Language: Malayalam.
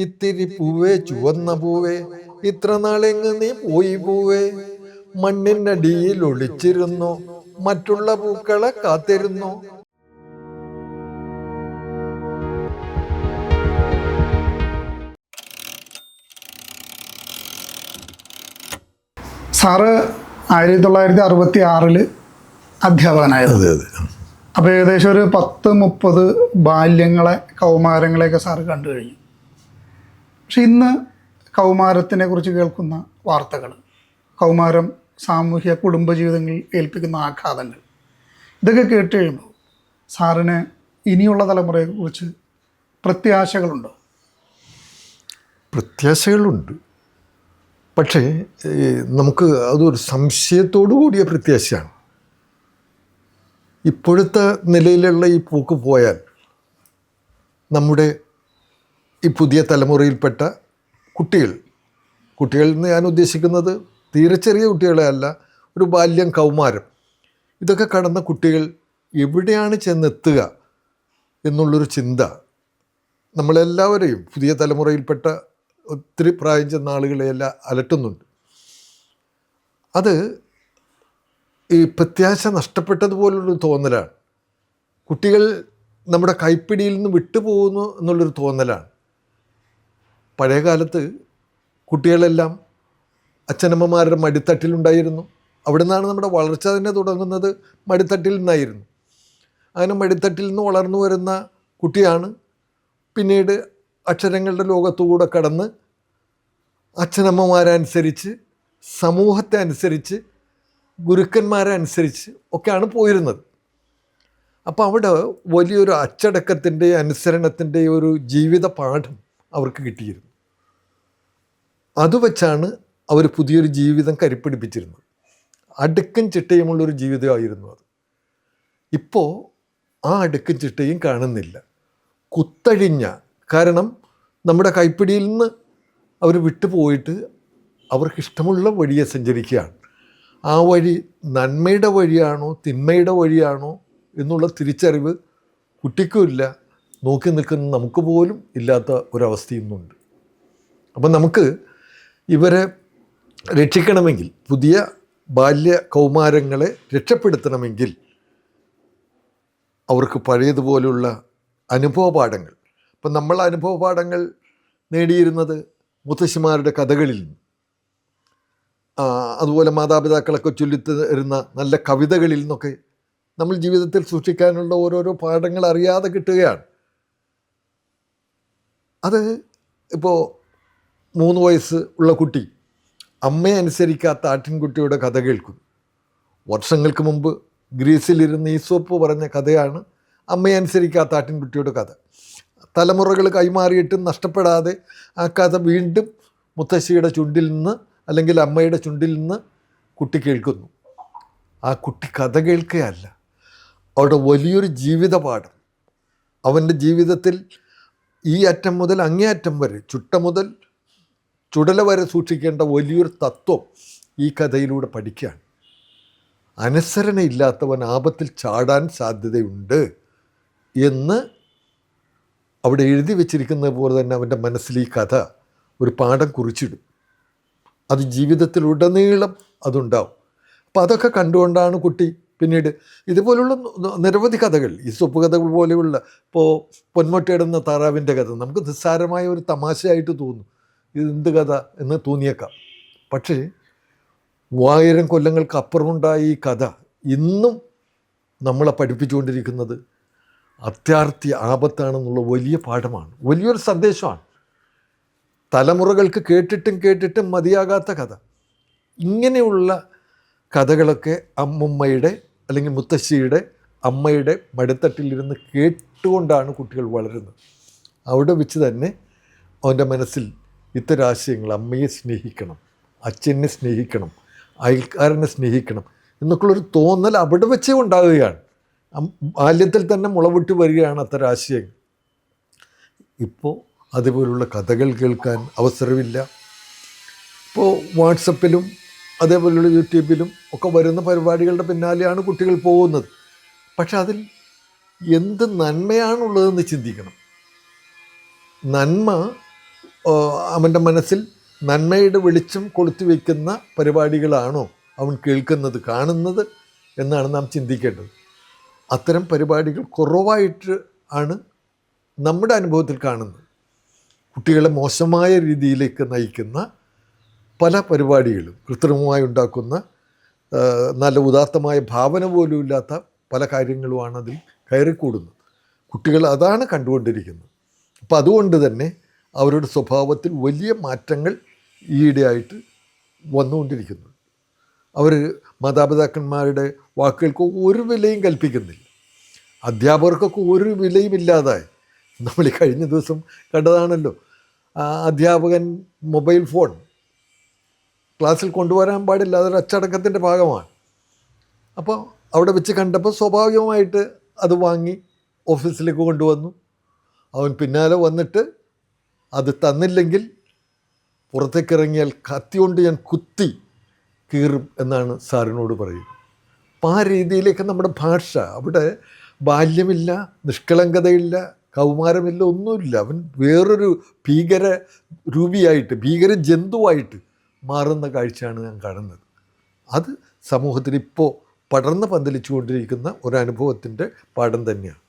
ഇത്തിരി പൂവേ ചുവന്ന പൂവേ, ഇത്ര നാളെങ്ങ് നീ പോയി പൂവേ, മണ്ണിനടിയിൽ ഒളിച്ചിരുന്നു, മറ്റുള്ള പൂക്കളെ കാത്തിരുന്നു. സാറ് 1966 അധ്യാപകനായിരുന്നു. അതെ അതെ. അപ്പോൾ ഏകദേശം ഒരു 10-30 ബാല്യങ്ങളെ കൗമാരങ്ങളെയൊക്കെ സാറ് കണ്ടു കഴിഞ്ഞു. പക്ഷെ ഇന്ന് കൗമാരത്തിനെ കുറിച്ച് കേൾക്കുന്ന വാർത്തകൾ, കൗമാരം സാമൂഹ്യ കുടുംബജീവിതങ്ങളിൽ ഏൽപ്പിക്കുന്ന ആഘാതങ്ങൾ, ഇതൊക്കെ കേട്ട് കഴിയുമ്പോൾ സാറിന് ഇനിയുള്ള തലമുറയെക്കുറിച്ച് പ്രത്യാശകളുണ്ടോ? പ്രത്യാശകളുണ്ട്. പക്ഷേ നമുക്ക് അതൊരു സംശയത്തോടു കൂടിയ പ്രത്യാശയാണ്. ഇപ്പോഴത്തെ നിലയിലുള്ള ഈ പോക്ക് പോയാൽ നമ്മുടെ ഈ പുതിയ തലമുറയിൽപ്പെട്ട കുട്ടികൾ എന്ന് ഞാൻ ഉദ്ദേശിക്കുന്നത് തീരെ ചെറിയ കുട്ടികളെ അല്ല, ഒരു ബാല്യം, കൗമാരം, ഇതൊക്കെ കടന്ന കുട്ടികൾ എവിടെയാണ് ചെന്നെത്തുക എന്നുള്ളൊരു ചിന്ത നമ്മളെല്ലാവരെയും, പുതിയ തലമുറയിൽപ്പെട്ട ഒത്തിരി പ്രായം ചെന്ന ആളുകളെയെല്ലാം അലട്ടുന്നുണ്ട്. അത് ഈ പ്രത്യാശ നഷ്ടപ്പെട്ടതുപോലുള്ളൊരു തോന്നലാണ്. കുട്ടികൾ നമ്മുടെ കൈപ്പിടിയിൽ നിന്ന് വിട്ടുപോകുന്നു എന്നുള്ളൊരു തോന്നലാണ്. പഴയ കാലത്ത് കുട്ടികളെല്ലാം അച്ഛനമ്മമാരുടെ മടിത്തട്ടിലുണ്ടായിരുന്നു. അവിടെ നിന്നാണ് നമ്മുടെ വളർച്ച തന്നെ തുടങ്ങുന്നത്, മടിത്തട്ടിൽ നിന്നായിരുന്നു. അങ്ങനെ മടിത്തട്ടിൽ നിന്ന് വളർന്നു വരുന്ന കുട്ടിയാണ് പിന്നീട് അക്ഷരങ്ങളുടെ ലോകത്തുകൂടെ കടന്ന് അച്ഛനമ്മമാരനുസരിച്ച്, സമൂഹത്തെ അനുസരിച്ച്, ഗുരുക്കന്മാരെ അനുസരിച്ച് ഒക്കെയാണ് പോയിരുന്നത്. അപ്പോൾ അവിടെ വലിയൊരു അച്ചടക്കത്തിൻ്റെ, അനുസരണത്തിൻ്റെ ഒരു ജീവിത പാഠം അവർക്ക് കിട്ടിയിരുന്നു. അതുവച്ചാണ് അവർ പുതിയൊരു ജീവിതം കരുപ്പിടിപ്പിച്ചിരുന്നത്. അടുക്കും ചിട്ടയുമുള്ളൊരു ജീവിതമായിരുന്നു അത്. ഇപ്പോൾ ആ അടുക്കും ചിട്ടയും കാണുന്നില്ല, കുത്തഴിഞ്ഞ. കാരണം നമ്മുടെ കൈപ്പിടിയിൽ നിന്ന് അവർ വിട്ടുപോയിട്ട് അവർക്കിഷ്ടമുള്ള വഴിയെ സഞ്ചരിക്കുകയാണ്. ആ വഴി നന്മയുടെ വഴിയാണോ തിന്മയുടെ വഴിയാണോ എന്നുള്ള തിരിച്ചറിവ് കുട്ടിക്കുമില്ല, നോക്കി നിൽക്കുന്ന നമുക്ക് പോലും ഇല്ലാത്ത ഒരവസ്ഥ ഇന്നുണ്ട്. അപ്പം നമുക്ക് ഇവരെ രക്ഷിക്കണമെങ്കിൽ, പുതിയ ബാല്യ കൗമാരങ്ങളെ രക്ഷപ്പെടുത്തണമെങ്കിൽ അവർക്ക് പഴയതുപോലുള്ള അനുഭവ പാഠങ്ങൾ, ഇപ്പം നമ്മൾ അനുഭവ പാഠങ്ങൾ നേടിയിരുന്നത് മുത്തശ്ശിമാരുടെ കഥകളിൽ നിന്ന്, അതുപോലെ മാതാപിതാക്കളൊക്കെ ചൊല്ലിത്തരുന്ന നല്ല കവിതകളിൽ നിന്നൊക്കെ നമ്മൾ ജീവിതത്തിൽ സൂക്ഷിക്കാനുള്ള ഓരോരോ പാഠങ്ങൾ അറിയാതെ കിട്ടുകയാണ്. അത് ഇപ്പോൾ 3 വയസ്സ് ഉള്ള കുട്ടി അമ്മയെ അനുസരിക്കാത്ത ആട്ടിൻകുട്ടിയുടെ കഥ കേൾക്കുന്നു. വർഷങ്ങൾക്ക് മുമ്പ് ഗ്രീസിലിരുന്ന് ഈസോപ്പ് പറഞ്ഞ കഥയാണ് അമ്മയെ അനുസരിക്കാത്ത ആട്ടിൻകുട്ടിയുടെ കഥ. തലമുറകൾ കൈമാറിയിട്ടും നഷ്ടപ്പെടാതെ ആ കഥ വീണ്ടും മുത്തശ്ശിയുടെ ചുണ്ടിൽ നിന്ന് അല്ലെങ്കിൽ അമ്മയുടെ ചുണ്ടിൽ നിന്ന് കുട്ടി കേൾക്കുന്നു. ആ കുട്ടി കഥ കേൾക്കുകയല്ല, അവിടെ വലിയൊരു ജീവിത പാഠം, അവൻ്റെ ജീവിതത്തിൽ ഈ അറ്റം മുതൽ അങ്ങേ അറ്റം വരെ, ചുട്ട മുതൽ ചുടല വരെ സൂക്ഷിക്കേണ്ട വലിയൊരു തത്വം ഈ കഥയിലൂടെ പഠിക്കുകയാണ്. അനുസരണയില്ലാത്തവൻ ആപത്തിൽ ചാടാൻ സാധ്യതയുണ്ട് എന്ന് അവിടെ എഴുതി വച്ചിരിക്കുന്നത് പോലെ തന്നെ അവൻ്റെ മനസ്സിൽ ഈ കഥ ഒരു പാഠം കുറിച്ചിടും. അത് ജീവിതത്തിലുടനീളം അതുണ്ടാവും. അപ്പം അതൊക്കെ കണ്ടുകൊണ്ടാണ് കുട്ടി പിന്നീട് ഇതുപോലുള്ള നിരവധി കഥകൾ, ഈ സ്വപ്പ് കഥകൾ പോലെയുള്ള, ഇപ്പോൾ പൊന്മൊട്ടയിടുന്ന താറാവിൻ്റെ കഥ നമുക്ക് നിസ്സാരമായ ഒരു തമാശയായിട്ട് തോന്നും, ഇതെന്ത് കഥ എന്ന് തോന്നിയേക്കാം. പക്ഷേ 1000 കൊല്ലങ്ങൾക്ക് അപ്പുറമുണ്ടായ ഈ കഥ ഇന്നും നമ്മളെ പഠിപ്പിച്ചുകൊണ്ടിരിക്കുന്നത് അത്യാർത്തി ആപത്താണെന്നുള്ള വലിയ പാഠമാണ്, വലിയൊരു സന്ദേശമാണ്. തലമുറകൾക്ക് കേട്ടിട്ടും മതിയാകാത്ത കഥ. ഇങ്ങനെയുള്ള കഥകളൊക്കെ അമ്മുമ്മയുടെ അല്ലെങ്കിൽ മുത്തശ്ശിയുടെ, അമ്മയുടെ മടിത്തട്ടിലിരുന്ന് കേട്ടുകൊണ്ടാണ് കുട്ടികൾ വളരുന്നത്. അവിടെ വെച്ച് തന്നെ അവൻ്റെ മനസ്സിൽ ഇത്തരം ആശയങ്ങൾ, അമ്മയെ സ്നേഹിക്കണം, അച്ഛനെ സ്നേഹിക്കണം, അയൽക്കാരനെ സ്നേഹിക്കണം എന്നൊക്കെയുള്ളൊരു തോന്നൽ അവിടെ വെച്ചേ ഉണ്ടാകുകയാണ്. ബാല്യത്തിൽ തന്നെ മുളവിട്ട് വരികയാണ് അത്തരം ആശയങ്ങൾ. ഇപ്പോൾ അതുപോലുള്ള കഥകൾ കേൾക്കാൻ അവസരമില്ല. ഇപ്പോൾ വാട്സപ്പിലും അതേപോലെയുള്ള യൂട്യൂബിലും ഒക്കെ വരുന്ന പരിപാടികളുടെ പിന്നാലെയാണ് കുട്ടികൾ പോകുന്നത്. പക്ഷെ അതിൽ എന്ത് നന്മയാണുള്ളതെന്ന് ചിന്തിക്കണം. നന്മ അവൻ്റെ മനസ്സിൽ നന്മയുടെ വെളിച്ചം കൊളുത്തി വയ്ക്കുന്ന പരിപാടികളാണോ അവൻ കേൾക്കുന്നത്, കാണുന്നത് എന്നാണ് നാം ചിന്തിക്കേണ്ടത്. അത്തരം പരിപാടികൾ കുറവായിട്ട് ആണ് നമ്മുടെ അനുഭവത്തിൽ കാണുന്നത്. കുട്ടികളെ മോശമായ രീതിയിലേക്ക് നയിക്കുന്ന പല പരിപാടികളും, കൃത്രിമമായി ഉണ്ടാക്കുന്ന നല്ല ഉദാത്തമായ ഭാവന പോലും ഇല്ലാത്ത പല കാര്യങ്ങളുമാണ് അതിൽ കയറിക്കൂടുന്നത്. കുട്ടികൾ അതാണ് കണ്ടുകൊണ്ടിരിക്കുന്നത്. അപ്പം അതുകൊണ്ട് തന്നെ അവരുടെ സ്വഭാവത്തിൽ വലിയ മാറ്റങ്ങൾ ഈയിടെയായിട്ട് വന്നുകൊണ്ടിരിക്കുന്നു. അവർ മാതാപിതാക്കന്മാരുടെ വാക്കുകൾക്ക് ഒരു വിലയും കൽപ്പിക്കുന്നില്ല. അധ്യാപകർക്കൊക്കെ ഒരു വിലയും ഇല്ലാതായി. നമ്മൾ ഈ കഴിഞ്ഞ ദിവസം കണ്ടതാണല്ലോ, അധ്യാപകൻ മൊബൈൽ ഫോൺ ക്ലാസ്സിൽ കൊണ്ടുവരാൻ പാടില്ല, അതൊരു അച്ചടക്കത്തിൻ്റെ ഭാഗമാണ്. അപ്പോൾ അവിടെ വെച്ച് കണ്ടപ്പോൾ സ്വാഭാവികമായിട്ട് അത് വാങ്ങി ഓഫീസിലേക്ക് കൊണ്ടുവന്നു. അവൻ പിന്നാലെ വന്നിട്ട് അത് തന്നില്ലെങ്കിൽ പുറത്തേക്കിറങ്ങിയാൽ കത്തി കൊണ്ട് ഞാൻ കുത്തി കീറും എന്നാണ് സാറിനോട് പറയുന്നത്. അപ്പം ആ രീതിയിലേക്ക് നമ്മുടെ ഭാഷ, അവിടെ ബാല്യമില്ല, നിഷ്കളങ്കതയില്ല, കൗമാരമില്ല, ഒന്നുമില്ല. അവൻ വേറൊരു ഭീകര രൂപിയായിട്ട്, ഭീകര ജന്തുവായിട്ട് മാറുന്ന കാഴ്ചയാണ് ഞാൻ കാണുന്നത്. അത് സമൂഹത്തിൽ ഇപ്പോൾ പടർന്ന് പന്തലിച്ചു കൊണ്ടിരിക്കുന്ന ഒരനുഭവത്തിൻ്റെ പാഠം തന്നെയാണ്.